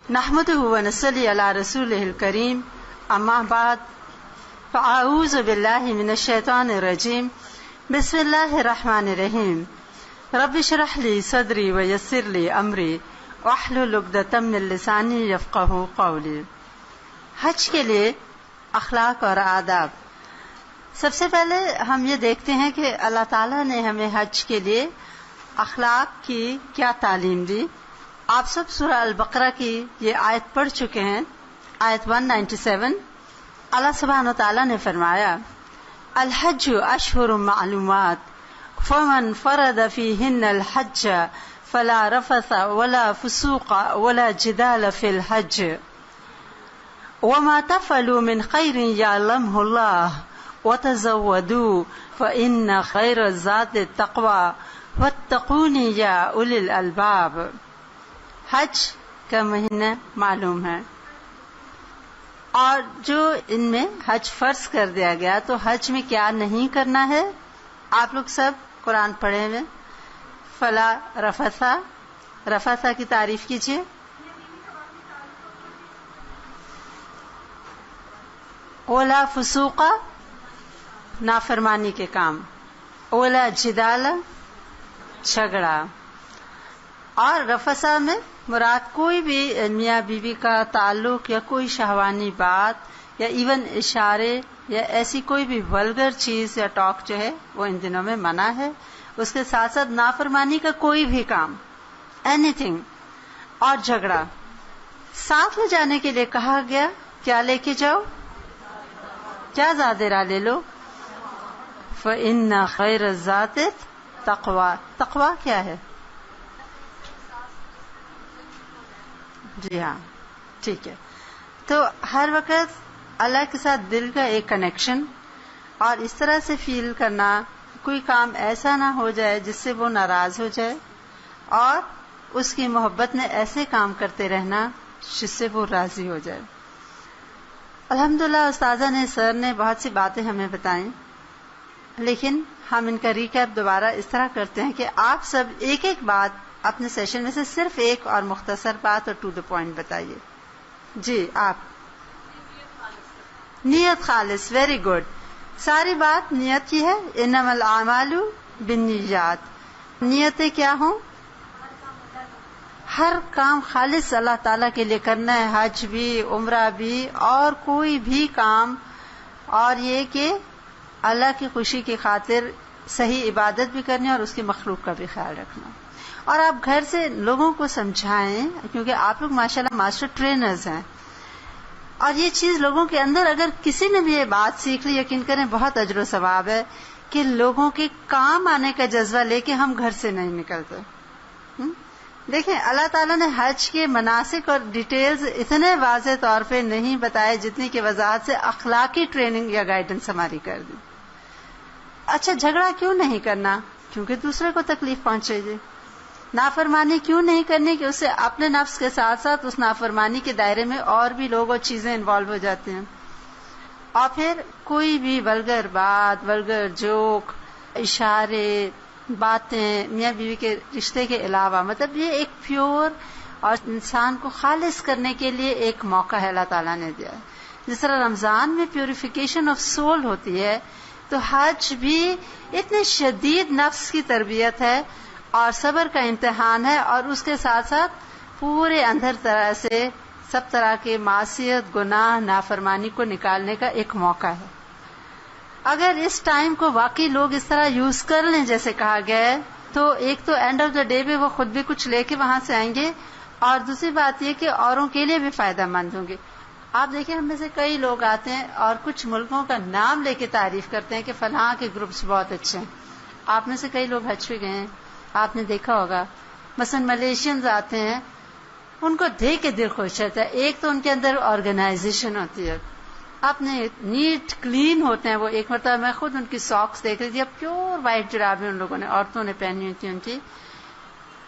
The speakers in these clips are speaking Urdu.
نحمده ونصلي على رسوله الكريم اما بعد فاعوذ بالله من الشيطان الرجيم بسم الله الرحمن الرحيم رب اشرح لي صدري ويسر لي امري واحلل عقدة من لساني يفقهوا قولي. حج کے لیے اخلاق اور آداب. سب سے پہلے ہم یہ دیکھتے ہیں کہ اللہ تعالیٰ نے ہمیں حج کے لیے اخلاق کی کیا تعلیم دی. آپ سب سورہ البقرہ کی یہ آیت پڑھ چکے ہیں، آیت 197. اللہ سبحانہ و تعالیٰ نے فرمایا الحج اشہر معلومات فمن فرد فیہن الحج فلا رفث ولا فسوق ولا جدال فی الحج وما تفعلوا من خیر یعلمہ اللہ وتزودوا فإن خیر الزاد التقوى واتقون یا اولی الالباب. حج کا مہینہ معلوم ہے، اور جو ان میں حج فرض کر دیا گیا تو حج میں کیا نہیں کرنا ہے. آپ لوگ سب قرآن پڑھے ہوئے. فلا رفثا، رفثا کی تعریف کیجیے. ولا فسوقا، نافرمانی کے کام. ولا جدال، جھگڑا. اور رفثا میں مراد کوئی بھی میاں بیوی کا تعلق یا کوئی شہوانی بات یا ایون اشارے یا ایسی کوئی بھی ولگر چیز یا ٹاک جو ہے وہ ان دنوں میں منع ہے. اس کے ساتھ ساتھ نافرمانی کا کوئی بھی کام، اینی تھنگ. اور جھگڑا ساتھ لے جانے کے لیے کہا گیا. کیا لے کے جاؤ؟ کیا زادرہ لے لو؟ فإن خیر الزاد التقوى. تقوی کیا ہے؟ جی ہاں، ٹھیک ہے. تو ہر وقت اللہ کے ساتھ دل کا ایک کنیکشن، اور اس طرح سے فیل کرنا کوئی کام ایسا نہ ہو جائے جس سے وہ ناراض ہو جائے، اور اس کی محبت میں ایسے کام کرتے رہنا جس سے وہ راضی ہو جائے. الحمدللہ استاذہ نے، سر نے بہت سی باتیں ہمیں بتائیں، لیکن ہم ان کا ریکیپ دوبارہ اس طرح کرتے ہیں کہ آپ سب ایک ایک بات اپنے سیشن میں سے صرف ایک اور مختصر بات اور ٹو دا پوائنٹ بتائیے. جی آپ. نیت خالص، ویری گڈ. ساری بات نیت کی ہے. انما الاعمال بالنیات. نیتیں کیا ہوں؟ ہر کام خالص اللہ تعالیٰ کے لیے کرنا ہے، حج بھی، عمرہ بھی، اور کوئی بھی کام. اور یہ کہ اللہ کی خوشی کی خاطر صحیح عبادت بھی کرنی اور اس کی مخلوق کا بھی خیال رکھنا. اور آپ گھر سے لوگوں کو سمجھائیں، کیونکہ آپ لوگ ماشاءاللہ ماسٹر ٹرینرز ہیں، اور یہ چیز لوگوں کے اندر اگر کسی نے بھی یہ بات سیکھ لی، یقین کریں بہت اجر و ثواب ہے کہ لوگوں کے کام آنے کا جذبہ لے کے ہم گھر سے نہیں نکلتے. دیکھیں اللہ تعالیٰ نے حج کے مناسک اور ڈیٹیلز اتنے واضح طور پہ نہیں بتائے جتنی کہ وضاحت سے اخلاقی ٹریننگ یا گائیڈنس ہماری کر دی. اچھا، جھگڑا کیوں نہیں کرنا؟ کیونکہ دوسرے کو تکلیف پہنچے گی. نافرمانی کیوں نہیں کرنی؟ کہ اس سے اپنے نفس کے ساتھ ساتھ اس نافرمانی کے دائرے میں اور بھی لوگ اور چیزیں انوالو ہو جاتے ہیں. اور پھر کوئی بھی ولگر بات، ولگر جوک، اشارے، باتیں میاں بیوی کے رشتے کے علاوہ، مطلب یہ ایک پیور اور انسان کو خالص کرنے کے لیے ایک موقع ہے اللہ تعالیٰ نے دیا ہے. جس طرح رمضان میں پیوریفیکیشن آف سول ہوتی ہے، تو حج بھی اتنے شدید نفس کی تربیت ہے اور صبر کا امتحان ہے، اور اس کے ساتھ ساتھ پورے اندر طرح سے سب طرح کے معصیت، گناہ، نافرمانی کو نکالنے کا ایک موقع ہے. اگر اس ٹائم کو واقعی لوگ اس طرح یوز کر لیں جیسے کہا گیا ہے، تو ایک تو اینڈ آف دا ڈے میں وہ خود بھی کچھ لے کے وہاں سے آئیں گے، اور دوسری بات یہ کہ اوروں کے لیے بھی فائدہ مند ہوں گے. آپ دیکھیں ہم میں سے کئی لوگ آتے ہیں اور کچھ ملکوں کا نام لے کے تعریف کرتے ہیں کہ فلاں کے گروپس بہت اچھے ہیں. آپ میں سے کئی لوگ حج پہ گئے ہیں، آپ نے دیکھا ہوگا مثلا ملیشینز آتے ہیں، ان کو دیکھ کے دل خوش رہتا ہے. ایک تو ان کے اندر آرگنائزیشن ہوتی ہے، اپنے نیٹ کلین ہوتے ہیں. وہ ایک مرتبہ میں خود ان کی ساکس دیکھ رہی تھی، اب پیور وائٹ جرابیں ان لوگوں نے، عورتوں نے پہنی ہوئی تھی. ان کی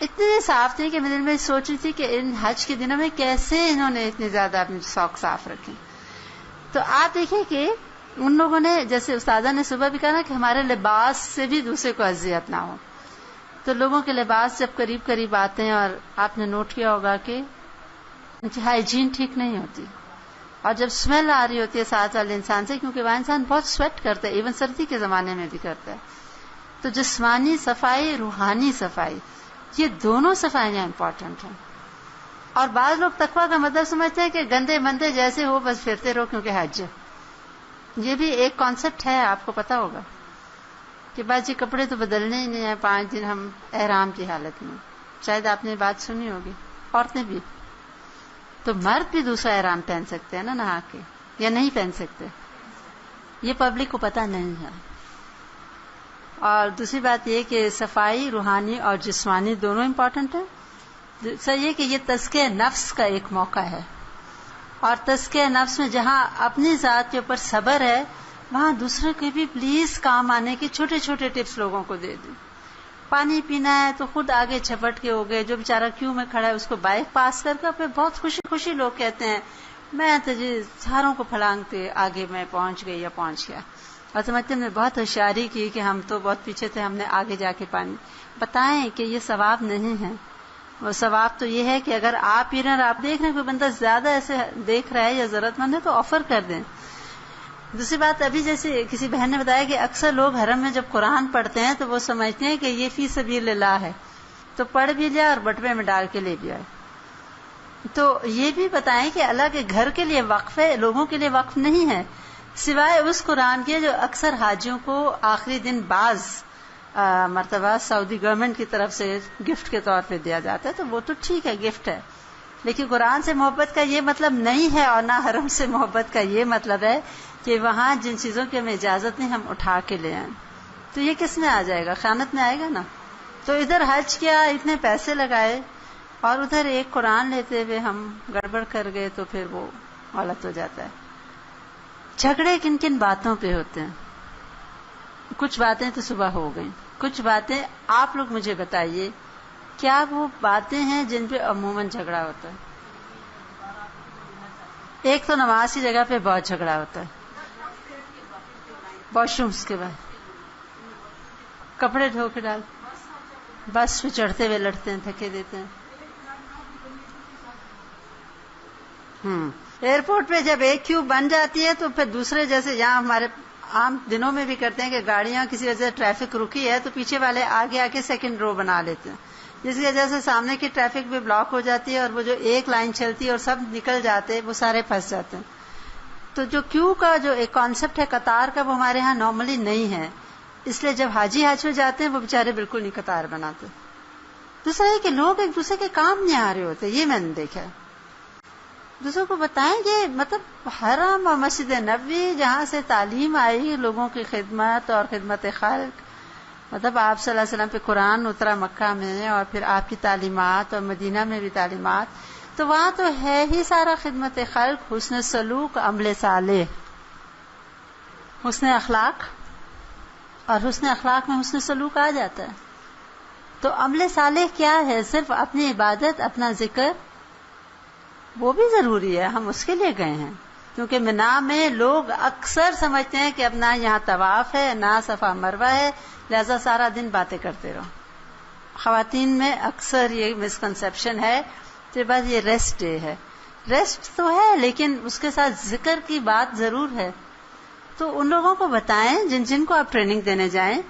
اتنے صاف تھے کہ میں دل میں سوچ رہی تھی کہ ان حج کے دنوں میں کیسے انہوں نے اتنی زیادہ اپنی ساکس صاف رکھی. تو آپ دیکھیں کہ ان لوگوں نے، جیسے استاذہ نے صبح بھی کہا نا کہ ہمارے لباس سے بھی دوسرے کو اذیت نہ ہو، تو لوگوں کے لباس جب قریب قریب آتے ہیں، اور آپ نے نوٹ کیا ہوگا کہ ہائیجین ٹھیک نہیں ہوتی، اور جب اسمیل آ رہی ہوتی ہے ساتھ والے انسان سے، کیونکہ وہ انسان بہت سویٹ کرتا ہے، ایون سردی کے زمانے میں بھی کرتا ہے، تو جسمانی صفائی، روحانی صفائی، یہ دونوں صفائیاں امپورٹنٹ ہیں. اور بعض لوگ تقویٰ کا مطلب سمجھتے ہیں کہ گندے مندے جیسے ہو بس پھرتے رہو کیونکہ حج ہے. یہ بھی ایک کانسیپٹ ہے، آپ کو پتا ہوگا کہ بعض کپڑے تو بدلنے ہی نہیں ہیں 5 دن ہم احرام کی حالت میں. شاید آپ نے بات سنی ہوگی. عورتیں بھی تو مرد بھی دوسرا احرام پہن سکتے ہیں نا نہا کے، یا نہیں پہن سکتے، یہ پبلک کو پتا نہیں ہے. اور دوسری بات یہ کہ صفائی روحانی اور جسمانی دونوں امپورٹنٹ ہے. صحیح ہے کہ یہ تزکیہ نفس کا ایک موقع ہے، اور تزکیہ نفس میں جہاں اپنی ذات کے اوپر صبر ہے، وہاں دوسرے کے بھی پلیز کام آنے کے چھوٹے چھوٹے ٹپس لوگوں کو دے دیں. پانی پینا ہے تو خود آگے چھپٹ کے ہو گئے، جو بیچارہ کیوں میں کھڑا ہے اس کو بائک پاس کر کے پھر بہت خوشی خوشی لوگ کہتے ہیں میں تو جی ساروں کو پھلانگتے آگے میں پہنچ گئی یا پہنچ گیا. اور سمجھتے نے بہت ہوشیاری کی کہ ہم تو بہت پیچھے تھے، ہم نے آگے جا کے پانی. بتائیں کہ یہ ثواب نہیں ہے. وہ ثواب تو یہ ہے کہ اگر آپ پی رہے ہیں اور آپ دیکھ رہے ہیں کوئی بندہ زیادہ ایسے دیکھ رہا ہے یا ضرورت مند ہے تو آفر کر دیں. دوسری بات، ابھی جیسے کسی بہن نے بتایا کہ اکثر لوگ حرم میں جب قرآن پڑھتے ہیں تو وہ سمجھتے ہیں کہ یہ فی سبیل اللہ ہے، تو پڑھ بھی لیا اور بٹوے میں ڈال کے لے بھی آئے. تو یہ بھی بتائیں کہ اللہ کے گھر کے لیے وقف ہے، لوگوں کے لیے وقف نہیں ہے، سوائے اس قرآن کے جو اکثر حاجیوں کو آخری دن بعض مرتبہ سعودی گورنمنٹ کی طرف سے گفٹ کے طور پہ دیا جاتا ہے، تو وہ تو ٹھیک ہے، گفٹ ہے. لیکن قرآن سے محبت کا یہ مطلب نہیں ہے، اور نہ حرم سے محبت کا یہ مطلب ہے کہ وہاں جن چیزوں کی ہمیں اجازت نہیں ہم اٹھا کے لے آئیں. تو یہ کس میں آ جائے گا؟ خیانت میں آئے گا نا. تو ادھر حج کیا، اتنے پیسے لگائے، اور ادھر ایک قرآن لیتے ہوئے ہم گڑبڑ کر گئے، تو پھر وہ غلط ہو جاتا ہے. جھگڑے کن کن باتوں پہ ہوتے ہیں؟ کچھ باتیں تو صبح ہو گئیں، کچھ باتیں آپ لوگ مجھے بتائیے کیا وہ باتیں ہیں جن پہ عموماً جھگڑا ہوتا ہے؟ ایک تو نماز کی جگہ پہ بہت جھگڑا ہوتا ہے، واش رومس کے بعد کپڑے دھو کے ڈال، بس پہ چڑھتے ہوئے لڑتے ہیں، دھکے دیتے ہیں. ایئرپورٹ پہ جب ایک کیو بن جاتی ہے تو پھر دوسرے، جیسے یہاں ہمارے عام دنوں میں بھی کرتے ہیں کہ گاڑیاں کسی وجہ سے ٹریفک رکی ہے تو پیچھے والے آگے آ کے سیکنڈ رو بنا لیتے ہیں، جس کی وجہ سے سامنے کی ٹریفک بھی بلاک ہو جاتی ہے، اور وہ جو ایک لائن چلتی ہے اور سب نکل جاتے وہ سارے پھنس جاتے ہیں. تو جو کیو کا جو ایک کانسیپٹ ہے قطار کا، وہ ہمارے ہاں نارملی نہیں ہے، اس لیے جب حاجی حج میں جاتے ہیں وہ بیچارے بالکل نہیں قطار بناتے. دوسرا یہ کہ لوگ ایک دوسرے کے کام نہیں آ رہے ہوتے، یہ میں نے دیکھا ہے. دوسروں کو بتائیں کہ مطلب حرم اور مسجد نبوی جہاں سے تعلیم آئی لوگوں کی خدمت اور خدمت خلق، مطلب آپ صلی اللہ علیہ وسلم پہ قرآن اترا مکہ میں، اور پھر آپ کی تعلیمات، اور مدینہ میں بھی تعلیمات، تو وہاں تو ہے ہی سارا خدمت خلق، حسن سلوک، عمل صالح، حسن اخلاق. اور حسن اخلاق میں حسن سلوک آ جاتا ہے. تو عمل صالح کیا ہے؟ صرف اپنی عبادت، اپنا ذکر، وہ بھی ضروری ہے، ہم اس کے لیے گئے ہیں. کیونکہ مینا میں لوگ اکثر سمجھتے ہیں کہ اب نہ یہاں طواف ہے نہ صفا مروہ ہے، لہذا سارا دن باتیں کرتے رہو. خواتین میں اکثر یہ مسکنسیپشن ہے کہ بس یہ ریسٹ ڈے ہے. ریسٹ تو ہے لیکن اس کے ساتھ ذکر کی بات ضرور ہے. تو ان لوگوں کو بتائیں جن کو آپ ٹریننگ دینے جائیں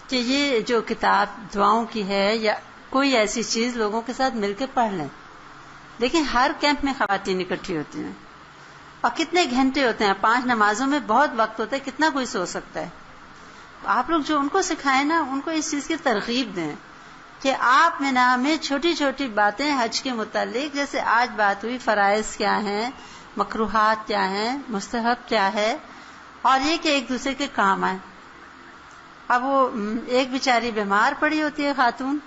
کہ یہ جو کتاب دعاؤں کی ہے یا کوئی ایسی چیز لوگوں کے ساتھ مل کے پڑھ لیں. لیکن ہر کیمپ میں خواتین اکٹھی ہوتی ہیں، اور کتنے گھنٹے ہوتے ہیں، 5 نمازوں میں بہت وقت ہوتا ہے، کتنا کوئی سو سکتا ہے. آپ لوگ جو ان کو سکھائیں نا، ان کو اس چیز کی ترغیب دیں کہ آپ مینا میں چھوٹی چھوٹی باتیں حج کے متعلق، جیسے آج بات ہوئی فرائض کیا ہیں، مکروہات کیا ہیں، مستحب کیا ہے، اور یہ کہ ایک دوسرے کے کام آئیں. اب وہ ایک بیچاری بیمار پڑی ہوتی ہے خاتون،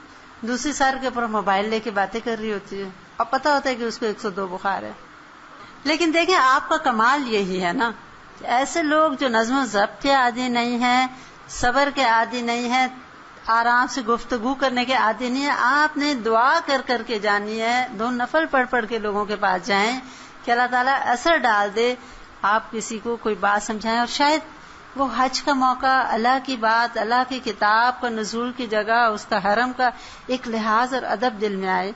دوسری سر کے اوپر موبائل لے کے باتیں کر رہی ہوتی ہے، اور پتہ ہوتا ہے کہ اس کو 102 بخار ہے. لیکن دیکھیں آپ کا کمال یہی ہے نا، ایسے لوگ جو نظم و ضبط کے عادی نہیں ہیں، صبر کے عادی نہیں ہیں، آرام سے گفتگو کرنے کے عادی نہیں ہیں، آپ نے دعا کر کر کے جانی ہے، 2 نفل پڑھ پڑھ کے لوگوں کے پاس جائیں کہ اللہ تعالیٰ اثر ڈال دے، آپ کسی کو کوئی بات سمجھائیں، اور شاید وہ حج کا موقع، اللہ کی بات، اللہ کی کتاب کا نزول کی جگہ، اس کا حرم کا ایک لحاظ اور ادب دل میں آئے،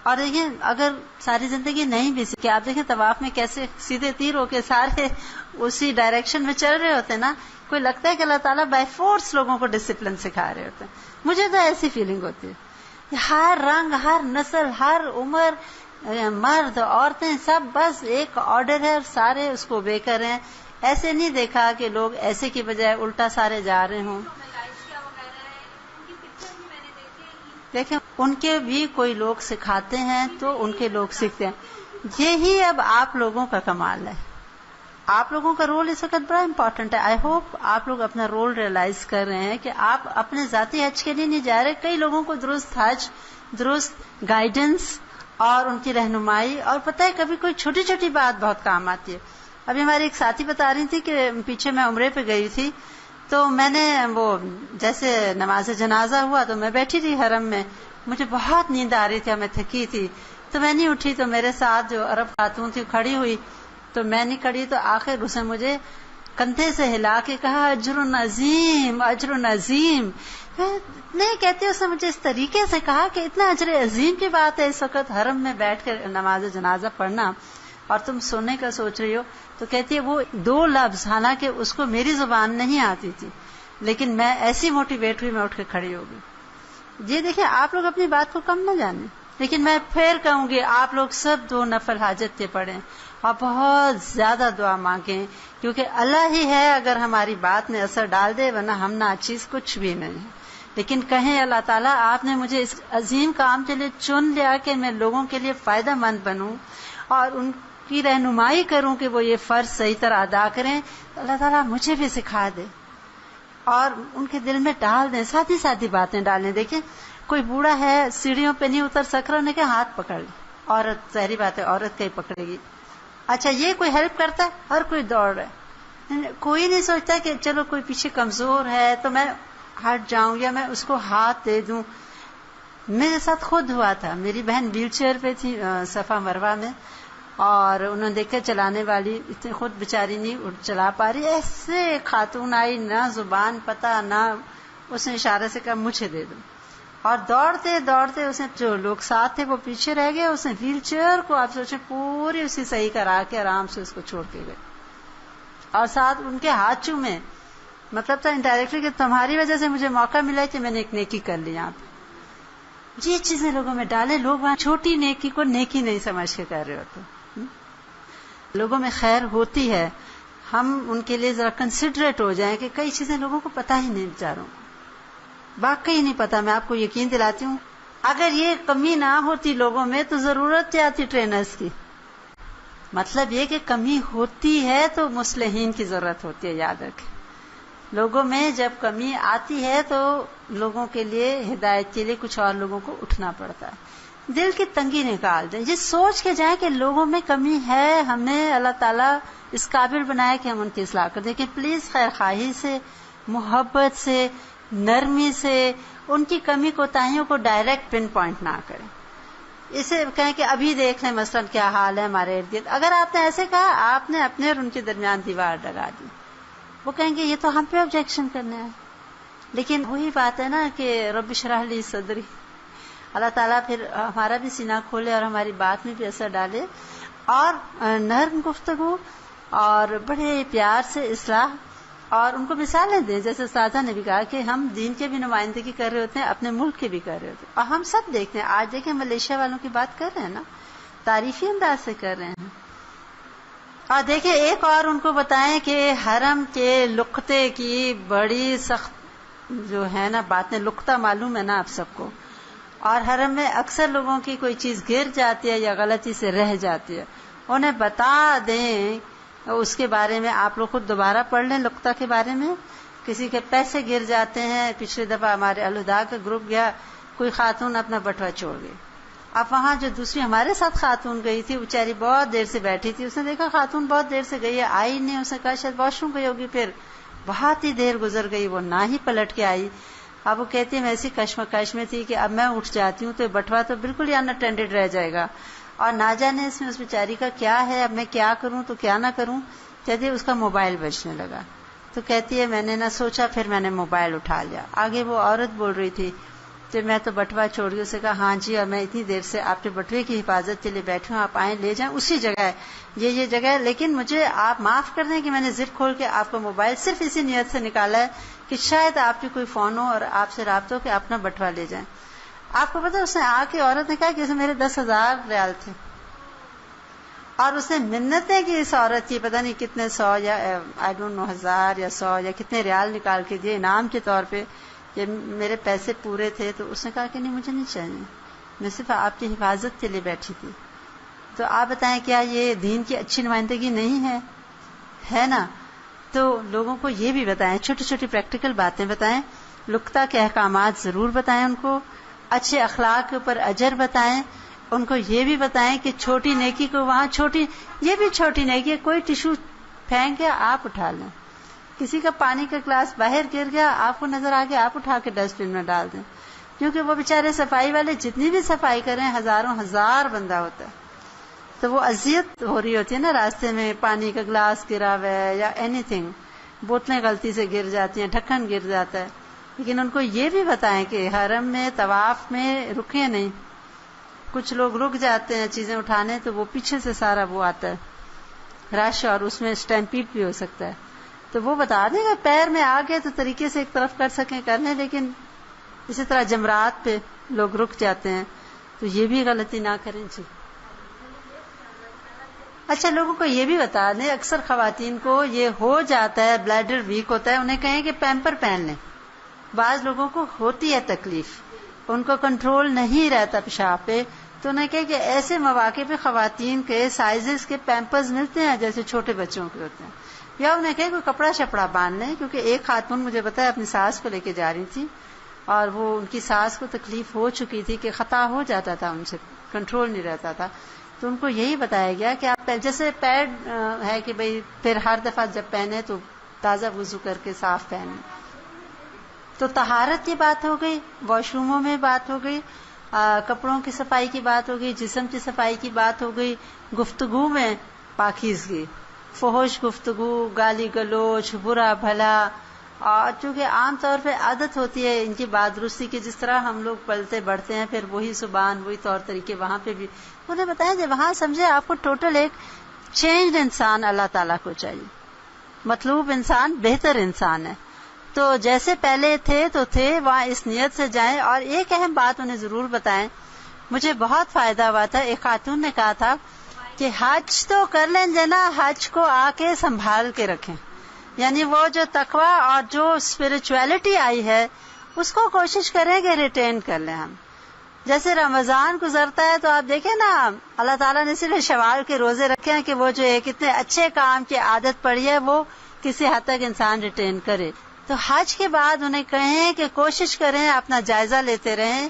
اور دیکھیں اگر ساری زندگی نہیں بھی سیکھے، آپ دیکھیں طواف میں کیسے سیدھے تیر ہو کے سارے اسی ڈائریکشن میں چل رہے ہوتے ہیں نا، کوئی لگتا ہے کہ اللہ تعالیٰ بائی فورس لوگوں کو ڈسپلن سکھا رہے ہوتے ہیں. مجھے تو ایسی فیلنگ ہوتی ہے. ہر رنگ، ہر نسل، ہر عمر، مرد عورتیں سب بس ایک آرڈر ہے اور سارے اس کو obey کر رہے ہیں. ایسے نہیں دیکھا کہ لوگ ایسے کی بجائے الٹا سارے جا رہے ہوں. دیکھیں ان کے بھی کوئی لوگ سکھاتے ہیں تو ان کے لوگ سیکھتے ہیں. یہی اب آپ لوگوں کا کمال ہے. آپ لوگوں کا رول اس وقت بڑا امپورٹنٹ ہے. آئی ہوپ آپ لوگ اپنا رول ریئلائز کر رہے ہیں کہ آپ اپنے ذاتی حج کے لیے نہیں جا رہے. کئی لوگوں کو درست حج، درست گائیڈنس اور ان کی رہنمائی، اور پتہ ہے کبھی کوئی چھوٹی چھوٹی بات بہت کام آتی ہے. ابھی ہماری ایک ساتھی بتا رہی تھی کہ پیچھے میں عمرے پہ گئی تھی، تو میں نے وہ جیسے نماز جنازہ ہوا تو میں بیٹھی تھی حرم میں، مجھے بہت نیند آ رہی تھی، میں تھکی تھی تو میں نہیں اٹھی. تو میرے ساتھ جو عرب خاتون تھی کھڑی ہوئی، تو میں نہیں کھڑی تو آخر اس نے مجھے کندھے سے ہلا کے کہا اجر عظیم، اجر عظیم. نہیں کہتے، اس نے مجھے اس طریقے سے کہا کہ اتنا اجر عظیم کی بات ہے اس وقت حرم میں بیٹھ کر نماز جنازہ پڑھنا اور تم سننے کا سوچ رہی ہو. تو کہتی ہے وہ 2 لفظ، حالانکہ اس کو میری زبان نہیں آتی تھی، لیکن میں ایسی موٹیویٹ ہوئی، میں اٹھ کے کھڑی ہو گئی. یہ دیکھیں آپ لوگ اپنی بات کو کم نہ جانیں، لیکن میں پھر کہوں گی آپ لوگ سب 2 نفل حاجت کے پڑھیں اور بہت زیادہ دعا مانگیں، کیونکہ اللہ ہی ہے اگر ہماری بات نے اثر ڈال دے، ورنہ ہم ناچیز کچھ بھی نہیں. لیکن کہیں اللہ تعالیٰ آپ نے مجھے اس عظیم کام کے لیے چن لیا کہ میں لوگوں کے لیے فائدہ مند بنوں اور ان کی رہنمائی کروں کہ وہ یہ فرض صحیح طرح ادا کریں. اللہ تعالیٰ مجھے بھی سکھا دے اور ان کے دل میں ڈال دیں، ساتھی ساتھی باتیں ڈالیں. دیکھیں کوئی بوڑھا ہے سیڑھیوں پہ نہیں اتر سک رہا، انہیں کہ ہاتھ پکڑ لے. عورت ظاہری بات ہے عورت کا ہی پکڑے گی. اچھا یہ کوئی ہیلپ کرتا ہے؟ ہر کوئی دوڑ رہا ہے. کوئی نہیں سوچتا کہ چلو کوئی پیچھے کمزور ہے تو میں ہٹ جاؤں یا میں اس کو ہاتھ دے دوں. میرے ساتھ خود ہوا تھا، میری بہن ویل چیئر پہ تھی صفا مروہ میں، اور انہوں نے دیکھا چلانے والی اتنی خود بیچاری نہیں چلا پا رہی، ایسے خاتون آئی، نہ زبان پتہ نہ، اس نے اشارے سے کہا مجھے دے دو، اور دوڑتے دوڑتے اس نے، جو لوگ ساتھ تھے وہ پیچھے رہ گئے، اس نے ویل چیئر کو آپ سوچیں پوری اسی صحیح کرا کے آرام سے اس کو چھوڑ کے گئے اور ساتھ ان کے ہاتھ چومے. مطلب تھا انڈائریکٹلی کہ تمہاری وجہ سے مجھے موقع ملا کہ میں نے ایک نیکی کر لی. یہاں پہ یہ چیزیں لوگوں میں ڈالیں، لوگ وہاں چھوٹی نیکی کو نیکی نہیں سمجھ کے کر رہے ہوتے. لوگوں میں خیر ہوتی ہے، ہم ان کے لیے ذرا کنسیڈریٹ ہو جائیں کہ کئی چیزیں لوگوں کو پتہ ہی نہیں، بیچاروں واقعی نہیں پتا. میں آپ کو یقین دلاتی ہوں اگر یہ کمی نہ ہوتی لوگوں میں تو ضرورت کیا تھی ٹرینرز کی. مطلب یہ کہ کمی ہوتی ہے تو مصلحین کی ضرورت ہوتی ہے. یاد رکھیں لوگوں میں جب کمی آتی ہے تو لوگوں کے لیے ہدایت کے لیے کچھ اور لوگوں کو اٹھنا پڑتا ہے. دل کی تنگی نکال دیں، یہ سوچ کے جائیں کہ لوگوں میں کمی ہے، ہمیں اللہ تعالیٰ اس قابل بنائے کہ ہم ان کی اصلاح کر دیں. کہ پلیز خیر خواہی سے، محبت سے، نرمی سے ان کی کمی کوتاہیوں کو ڈائریکٹ پن پوائنٹ نہ کریں. اسے کہیں کہ ابھی دیکھ لیں مثلا کیا حال ہے ہمارے ارد گرد. اگر آپ نے ایسے کہا آپ نے اپنے اور ان کے درمیان دیوار لگا دی. وہ کہیں گے یہ تو ہم پہ آبجیکشن کرنے آئے. لیکن وہی بات ہے نا کہ رب اشرح لی صدری، اللہ تعالیٰ پھر ہمارا بھی سینہ کھولے اور ہماری بات میں بھی اثر ڈالے اور نرم گفتگو اور بڑے پیار سے اصلاح اور ان کو مثالیں دیں. جیسے استاذہ نے بھی کہا کہ ہم دین کے بھی نمائندگی کر رہے ہوتے ہیں، اپنے ملک کے بھی کر رہے ہوتے ہیں. اور ہم سب دیکھتے ہیں، آج دیکھیں ملیشیا والوں کی بات کر رہے ہیں نا، تعریفی انداز سے کر رہے ہیں. اور دیکھیں ایک اور ان کو بتائیں کہ حرم کے لقطے کی بڑی سخت جو ہے نا بات نے، لقطہ معلوم ہے نا آپ سب کو، اور حرم میں اکثر لوگوں کی کوئی چیز گر جاتی ہے یا غلطی سے رہ جاتی ہے، انہیں بتا دیں. اس کے بارے میں آپ لوگ خود دوبارہ پڑھ لیں. لقطہ کے بارے میں کسی کے پیسے گر جاتے ہیں. پچھلی دفعہ ہمارے الہدا کا گروپ گیا، کوئی خاتون اپنا بٹوا چھوڑ گئی. اب وہاں جو دوسری ہمارے ساتھ خاتون گئی تھی، بیچاری بہت دیر سے بیٹھی تھی. اس نے دیکھا خاتون بہت دیر سے گئی ہے، آئی نہیں. اس نے کہا شاید واش روم گئی ہوگی. پھر بہت ہی دیر گزر گئی، وہ نہ ہی پلٹ کے آئی. اب وہ کہتی ہے میں ایسی کشمکش میں تھی کہ اب میں اٹھ جاتی ہوں تو بٹوا تو بالکل ہی ان اٹینڈڈ رہ جائے گا، اور نہ جانے اس میں اس بیچاری کا کیا ہے، اب میں کیا کروں تو کیا نہ کروں. کہتی ہے اس کا موبائل بجنے لگا. تو کہتی ہے میں نے نہ سوچا، پھر میں نے موبائل اٹھا لیا. آگے وہ عورت بول رہی تھی تو میں تو بٹوا چھوڑ گئی. اسے کہا ہاں جی، اور میں اتنی دیر سے آپ کے بٹوے کی حفاظت کے لیے بیٹھی ہوں، آپ آئیں لے جائیں، اسی جگہ ہے یہ جگہ ہے، لیکن مجھے آپ معاف کر دیں کہ میں نے زپ کھول کے آپ کا موبائل صرف اسی نیت سے نکالا ہے کہ شاید آپ کی کوئی فون ہو اور آپ سے رابطہ ہو کہ اپنا بٹوا لے جائیں. آپ کو پتا اس نے آ کے عورت نے کہا کہ اسے میرے 10,000 ریال تھے، اور اس نے منتیں کی اس عورت کی، پتہ نہیں کتنے 100 یا آئی ڈونٹ نو 1000 یا 100 یا کتنے ریال نکال کے دیے انعام کے طور پہ کہ میرے پیسے پورے تھے. تو اس نے کہا کہ نہیں مجھے نہیں چاہیے، میں صرف آپ کی حفاظت کے لیے بیٹھی تھی. تو آپ بتائیں کیا یہ دین کی اچھی نمائندگی نہیں ہے نا؟ تو لوگوں کو یہ بھی بتائیں، چھوٹی چھوٹی پریکٹیکل باتیں بتائیں، لقطہ کے احکامات ضرور بتائیں، ان کو اچھے اخلاق کے اوپر اجر بتائیں، ان کو یہ بھی بتائیں کہ چھوٹی نیکی کو وہاں یہ بھی چھوٹی نیکی ہے، کوئی ٹشو پھینک گیا آپ اٹھا لیں، کسی کا پانی کا گلاس باہر گر گیا آپ کو نظر آ گیا آپ اٹھا کے ڈسٹ بن میں ڈال دیں، کیونکہ وہ بیچارے صفائی والے جتنی بھی صفائی کریں ہزار بندہ ہوتا ہے، تو وہ اذیت ہو رہی ہوتی ہے نا راستے میں، پانی کا گلاس گرا ہوا ہے یا اینی تھنگ، بوتلیں غلطی سے گر جاتی ہیں، ڈھکن گر جاتا ہے. لیکن ان کو یہ بھی بتائیں کہ حرم میں طواف میں رکیں نہیں. کچھ لوگ رک جاتے ہیں چیزیں اٹھانے تو وہ پیچھے سے سارا وہ آتا ہے رش، اور اس میں اسٹیمپیڈ بھی ہو سکتا ہے. تو وہ بتا دیں گا پیر میں آ گئے تو طریقے سے ایک طرف کر سکیں کر لیں، لیکن اسی طرح جمرات پہ لوگ رک جاتے ہیں تو یہ بھی غلطی نہ کریں. جی اچھا، لوگوں کو یہ بھی بتا دیں، اکثر خواتین کو یہ ہو جاتا ہے، بلیڈر ویک ہوتا ہے، انہیں کہیں کہ پیمپر پہن لیں. بعض لوگوں کو ہوتی ہے تکلیف، ان کو کنٹرول نہیں رہتا پیشاب پہ، تو انہیں کہیں کہ ایسے مواقع پہ خواتین کے سائزز کے پیمپرز ملتے ہیں جیسے چھوٹے بچوں کے ہوتے ہیں، یا انہیں کہیں کوئی کپڑا شپڑا باندھ لیں. کیونکہ ایک خاتون مجھے بتایا اپنی ساس کو لے کے جا رہی تھی، اور وہ ان کی ساس کو تکلیف ہو چکی تھی کہ خطا ہو جاتا تھا، ان سے کنٹرول نہیں رہتا تھا. تو ان کو یہی بتایا گیا کہ آپ جیسے پیڈ ہے کہ بھئی پھر ہر دفعہ جب پہنے تو تازہ وضو کر کے صاف پہنیں. تو طہارت کی بات ہو گئی، واش روموں میں بات ہو گئی، کپڑوں کی صفائی کی بات ہو گئی، جسم کی صفائی کی بات ہو گئی، گفتگو میں پاکیزگی، فحش گفتگو، گالی گلوچ، برا بھلا، اور چونکہ عام طور پہ عادت ہوتی ہے ان کی بات درستی کی، جس طرح ہم لوگ پلتے بڑھتے ہیں پھر وہی زبان وہی طور طریقے وہاں پہ بھی انہیں بتایا جائے. وہاں سمجھے آپ کو ٹوٹل ایک چینجڈ انسان اللہ تعالیٰ کو چاہیے، مطلوب انسان بہتر انسان ہے. تو جیسے پہلے تھے تو تھے، وہاں اس نیت سے جائیں. اور ایک اہم بات انہیں ضرور بتائیں، مجھے بہت فائدہ ہوا تھا. ایک خاتون نے کہا تھا کہ حج تو کر لیں نا، حج کو آ کے سنبھال کے رکھیں، یعنی وہ جو تقوی اور جو اسپرچویلٹی آئی ہے اس کو کوشش کریں کہ ریٹین کر لیں. ہم جیسے رمضان گزرتا ہے تو آپ دیکھیں نا، اللہ تعالیٰ نے صرف شوال کے روزے رکھے ہیں کہ وہ جو ایک اتنے اچھے کام کی عادت پڑی ہے وہ کسی حد تک انسان ریٹین کرے. تو حج کے بعد انہیں کہیں کہ کوشش کریں، اپنا جائزہ لیتے رہیں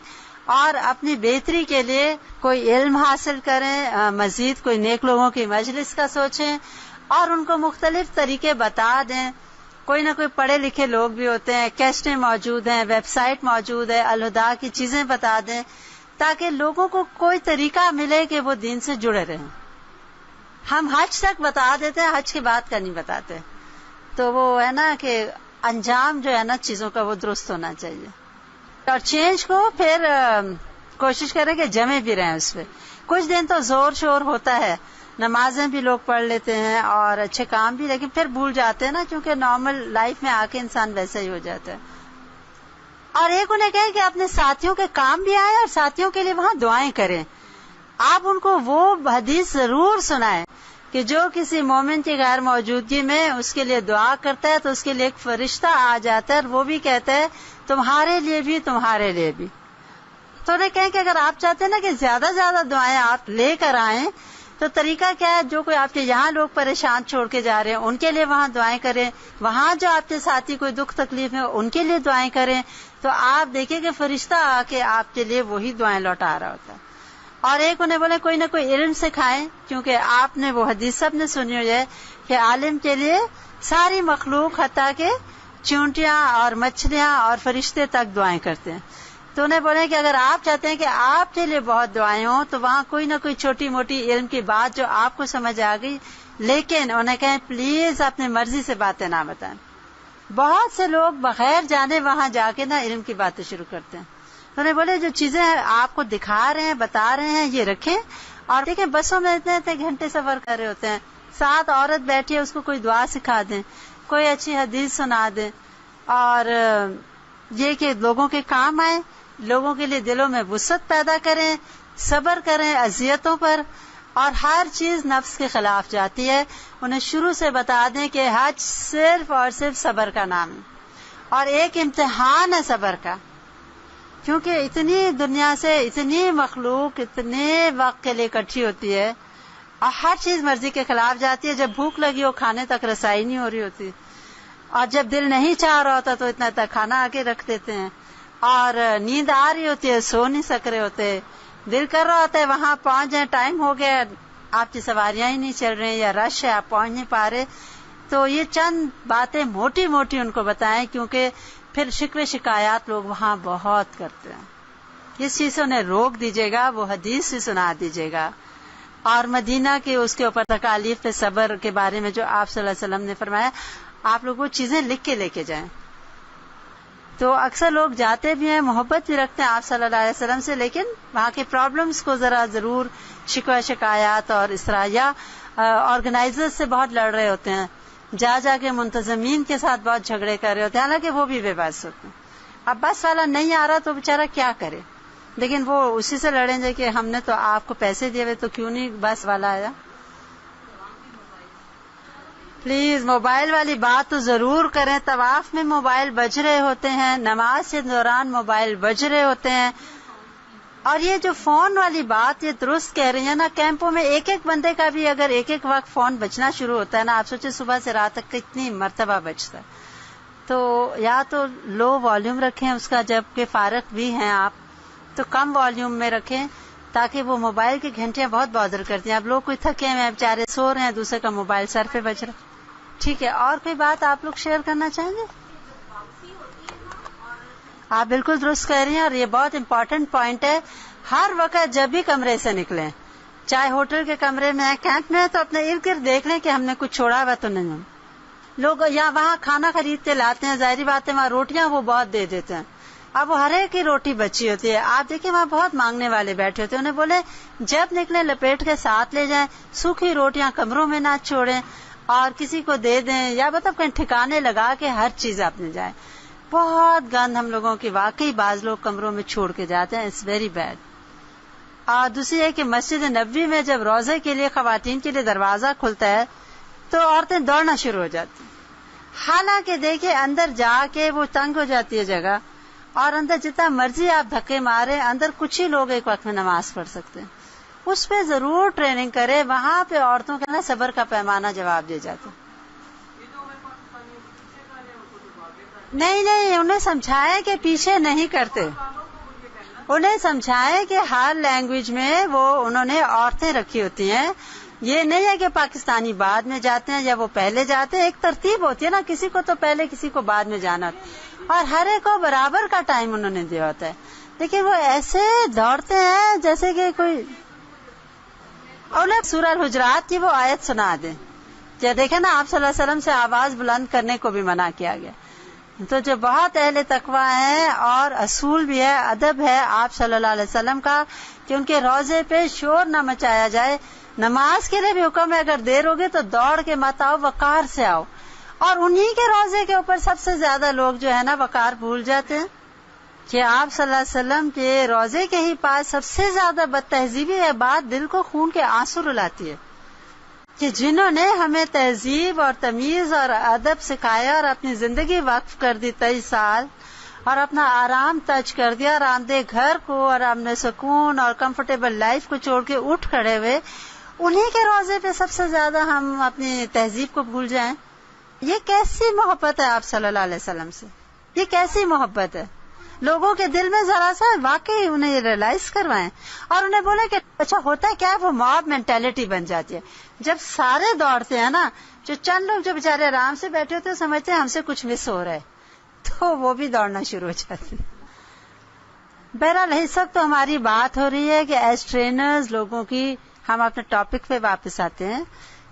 اور اپنی بہتری کے لیے کوئی علم حاصل کریں، مزید کوئی نیک لوگوں کی مجلس کا سوچیں اور ان کو مختلف طریقے بتا دیں. کوئی نہ کوئی پڑھے لکھے لوگ بھی ہوتے ہیں، کیسٹیں موجود ہیں، ویب سائٹ موجود ہے، الہدا کی چیزیں بتا دیں تاکہ لوگوں کو کوئی طریقہ ملے کہ وہ دین سے جڑے رہیں. ہم حج تک بتا دیتے ہیں، حج کے بعد کا نہیں بتاتے. تو وہ ہے نا کہ انجام جو ہے نا چیزوں کا وہ درست ہونا چاہیے. اور چینج کو پھر کوشش کریں کہ جمے بھی رہیں اس پہ. کچھ دن تو زور شور ہوتا ہے، نمازیں بھی لوگ پڑھ لیتے ہیں اور اچھے کام بھی، لیکن پھر بھول جاتے ہیں نا، کیونکہ نارمل لائف میں آ کے انسان ویسا ہی ہو جاتا ہے. اور ایک انہیں کہیں کہ اپنے ساتھیوں کے کام بھی آئیں اور ساتھیوں کے لیے وہاں دعائیں کریں. آپ ان کو وہ حدیث ضرور سنائیں کہ جو کسی مومن کی غیر موجودگی میں اس کے لیے دعا کرتا ہے تو اس کے لیے ایک فرشتہ آ جاتا ہے اور وہ بھی کہتا ہے تمہارے لیے بھی تمہارے لیے بھی. تو انہیں کہیں کہ اگر آپ چاہتے ہیں نا کہ زیادہ زیادہ دعائیں آپ لے کر آئیں تو طریقہ کیا ہے، جو کوئی آپ کے یہاں لوگ پریشان چھوڑ کے جا رہے ہیں ان کے لیے وہاں دعائیں کریں، وہاں جو آپ کے ساتھی کوئی دکھ تکلیف ہے ان کے لیے دعائیں کریں. تو آپ دیکھیں کہ فرشتہ آ کے آپ کے لیے وہی دعائیں لوٹا رہا ہوتا ہے. اور ایک انہیں بولے کوئی نہ کوئی علم سکھائیں، کیونکہ آپ نے وہ حدیث سب نے سنی ہوئی ہے کہ عالم کے لیے ساری مخلوق حتیٰ کہ چونٹیاں اور مچھلیاں اور فرشتے تک دعائیں کرتے ہیں. تو انہیں بولے کہ اگر آپ چاہتے ہیں کہ آپ کے لیے بہت دعائیں ہوں تو وہاں کوئی نہ کوئی چھوٹی موٹی علم کی بات جو آپ کو سمجھ آ گئی، لیکن انہیں کہیں پلیز اپنی مرضی سے باتیں نہ بتائیں. بہت سے لوگ بغیر جانے وہاں جا کے نا علم کی باتیں شروع کرتے ہیں. تو انہیں بولے جو چیزیں آپ کو دکھا رہے ہیں بتا رہے ہیں یہ رکھیں. اور دیکھیں بسوں میں اتنے گھنٹے سفر کر رہے ہوتے ہیں, ساتھ عورت بیٹھی ہے اس کو کوئی دعا سکھا دیں, کوئی اچھی حدیث سنا دیں, اور یہ کہ لوگوں کے کام آئے, لوگوں کے لیے دلوں میں وسعت پیدا کریں, صبر کریں اذیتوں پر. اور ہر چیز نفس کے خلاف جاتی ہے. انہیں شروع سے بتا دیں کہ حج صرف اور صرف صبر کا نام ہے, اور ایک امتحان ہے صبر کا, کیونکہ اتنی دنیا سے اتنی مخلوق اتنے وقت کے لیے اکٹھی ہوتی ہے اور ہر چیز مرضی کے خلاف جاتی ہے. جب بھوک لگی ہو کھانے تک رسائی نہیں ہو رہی ہوتی, اور جب دل نہیں چاہ رہا ہوتا تو اتنا تک کھانا آگے رکھ دیتے ہیں, اور نیند آ رہی ہوتی ہے سو نہیں سک رہے ہوتے, دل کر رہا ہوتا ہے وہاں پہنچ جائیں, ٹائم ہو گیا آپ کی سواریاں ہی نہیں چل رہی یا رش ہے آپ پہنچ نہیں پا رہے. تو یہ چند باتیں موٹی موٹی ان کو بتائیں, کیونکہ پھر شکوے شکایات لوگ وہاں بہت کرتے ہیں. اس چیز سے انہیں روک دیجیے گا, وہ حدیث سے سنا دیجیے گا. اور مدینہ کے اس کے اوپر تکالیف پہ صبر کے بارے میں جو آپ صلی اللہ علیہ وسلم نے فرمایا, آپ لوگ وہ چیزیں لکھ کے لے کے جائیں. تو اکثر لوگ جاتے بھی ہیں, محبت بھی رکھتے ہیں آپ صلی اللہ علیہ وسلم سے, لیکن وہاں کے پرابلمز کو ذرا ضرور شکوہ شکایات اور اس طرح, یا آرگنائزر سے بہت لڑ رہے ہوتے ہیں, جا کے منتظمین کے ساتھ بہت جھگڑے کر رہے ہوتے ہیں, حالانکہ وہ بھی بے بس ہوتے ہیں. اب بس والا نہیں آ رہا تو بیچارہ کیا کرے, لیکن وہ اسی سے لڑیں گے کہ ہم نے تو آپ کو پیسے دیے ہوئے تو کیوں نہیں بس والا آیا. پلیز موبائل والی بات تو ضرور کریں. طواف میں موبائل بج رہے ہوتے ہیں, نماز کے دوران موبائل بج رہے ہوتے ہیں. اور یہ جو فون والی بات یہ درست کہہ رہی ہیں نا, کیمپوں میں ایک ایک بندے کا بھی اگر ایک ایک وقت فون بجنا شروع ہوتا ہے نا, آپ سوچیں صبح سے رات تک کتنی مرتبہ بجتا ہے. تو یا تو لو والیوم رکھیں اس کا, جب کہ فارغ بھی ہیں آپ تو کم والیوم میں رکھیں, تاکہ وہ موبائل کی گھنٹیاں بہت بادر کرتی ہیں. اب لوگ کوئی تھکے ہیں بیچارے سو رہے ہیں, دوسرے کا موبائل سر پہ بج رہا. ٹھیک ہے, اور کوئی بات آپ لوگ شیئر کرنا چاہیں گے؟ آپ بالکل درست کہہ رہی ہیں, اور یہ بہت امپورٹنٹ پوائنٹ ہے. ہر وقت جب بھی کمرے سے نکلیں, چاہے ہوٹل کے کمرے میں کیمپ میں, تو اپنے ارد گرد دیکھ لیں کہ ہم نے کچھ چھوڑا ہوا تو نہیں. لوگ یہاں وہاں کھانا خرید کے لاتے ہیں, ظاہری بات ہے وہاں روٹیاں وہ بہت دے دیتے ہیں, اب وہ ہر ایک کی روٹی بچی ہوتی ہے. آپ دیکھیں وہاں بہت مانگنے والے بیٹھے ہوتے ہیں, انہیں بولے جب نکلیں لپیٹ کے ساتھ لے جائیں, سوکھی روٹیاں کمروں میں نہ چھوڑیں, اور کسی کو دے دیں, یا مطلب کہیں ٹھکانے لگا کے ہر چیز اپنے جائیں. بہت گند ہم لوگوں کی واقعی بعض لوگ کمروں میں چھوڑ کے جاتے ہیں, اٹس ویری بیڈ. اور دوسری ہے کہ مسجد نبوی میں جب روزے کے لیے خواتین کے لیے دروازہ کھلتا ہے تو عورتیں دوڑنا شروع ہو جاتی ہیں, حالانکہ دیکھیں اندر جا کے وہ تنگ ہو جاتی ہے جگہ, اور اندر جتنا مرضی آپ دھکے مارے, اندر کچھ ہی لوگ ایک وقت میں نماز پڑھ سکتے ہیں. اس پہ ضرور ٹریننگ کرے, وہاں پہ عورتوں کا نا صبر کا پیمانہ جواب دے جاتا. نہیں, انہیں سمجھائے کہ پیچھے نہیں کرتے, انہیں سمجھائے کہ ہر لینگویج میں وہ انہوں نے عورتیں رکھی ہوتی ہیں. یہ نہیں ہے کہ پاکستانی بعد میں جاتے ہیں یا وہ پہلے جاتے ہیں, ایک ترتیب ہوتی ہے نا, کسی کو تو پہلے کسی کو بعد میں جانا, اور ہر ایک کو برابر کا ٹائم انہوں نے دیا ہوتا ہے. لیکن وہ ایسے دوڑتے ہیں جیسے کہ کوئی, انہیں سورہ الحجرات کی وہ آیت سنا دیں. یا دیکھیں نا, آپ صلی اللہ علیہ وسلم سے آواز بلند کرنے کو بھی منع کیا گیا. تو جو بہت اہل تقویٰ ہیں, اور اصول بھی ہے, ادب ہے آپ صلی اللہ علیہ وسلم کا, کہ ان کے روزے پہ شور نہ مچایا جائے. نماز کے لیے بھی حکم ہے, اگر دیر ہوگی تو دوڑ کے مت آؤ, وقار سے آؤ. اور انہی کے روزے کے اوپر سب سے زیادہ لوگ جو ہے نا وقار بھول جاتے ہیں, کہ آپ صلی اللہ علیہ وسلم کے روزے کے ہی پاس سب سے زیادہ بد تہذیبی ہے بات, دل کو خون کے آنسو رلاتی ہے, کہ جنہوں نے ہمیں تہذیب اور تمیز اور ادب سکھایا اور اپنی زندگی وقف کر دی 23 سال, اور اپنا آرام تج کر دیا, آرام دہ گھر کو اور امن سکون اور کمفرٹیبل لائف کو چھوڑ کے اٹھ کھڑے ہوئے, انہی کے روزے پہ سب سے زیادہ ہم اپنی تہذیب کو بھول جائیں. یہ کیسی محبت ہے آپ صلی اللہ علیہ وسلم سے, یہ کیسی محبت ہے. لوگوں کے دل میں ذرا سا واقعی انہیں یہ ریئلائز کروائیں, اور انہیں بولے کہ اچھا ہوتا ہے کیا, وہ موب مینٹیلٹی بن جاتی ہے. جب سارے دوڑتے ہیں نا, جو چند لوگ جو بیچارے آرام سے بیٹھے ہوتے ہیں سمجھتے ہیں ہم سے کچھ مس ہو رہا ہے, تو وہ بھی دوڑنا شروع ہو جاتے ہیں. بہرحال اس وقت تو ہماری بات ہو رہی ہے کہ ایز ٹرینرز لوگوں کی, ہم اپنے ٹاپک پہ واپس آتے ہیں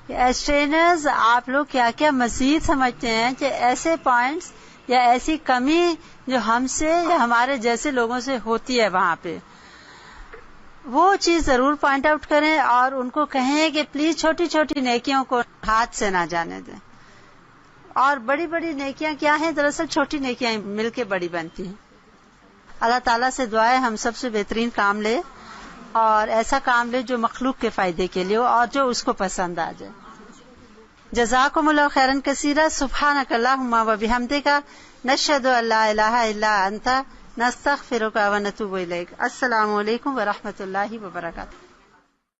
کہ ایز ٹرینرز آپ لوگ کیا کیا مزید سمجھتے ہیں کہ ایسے پوائنٹس یا ایسی کمی جو ہم سے یا ہمارے جیسے لوگوں سے ہوتی ہے وہاں پہ، وہ چیز ضرور پوائنٹ آؤٹ کریں اور ان کو کہیں کہ پلیز چھوٹی چھوٹی نیکیوں کو ہاتھ سے نہ جانے دیں. اور بڑی بڑی نیکیاں کیا ہیں؟ دراصل چھوٹی نیکیاں مل کے بڑی بنتی ہیں. اللہ تعالیٰ سے دعا ہے ہم سب سے بہترین کام لے اور ایسا کام لے جو مخلوق کے فائدے کے لیے ہو اور جو اس کو پسند آ جائے. جزاکم اللہ خیرا کثیرا. سبحانک اللہم و بحمدک نشہد ان لا الہ الا انت نستغفرک و نتوب الیک. السلام علیکم ورحمۃ اللہ وبرکاتہ.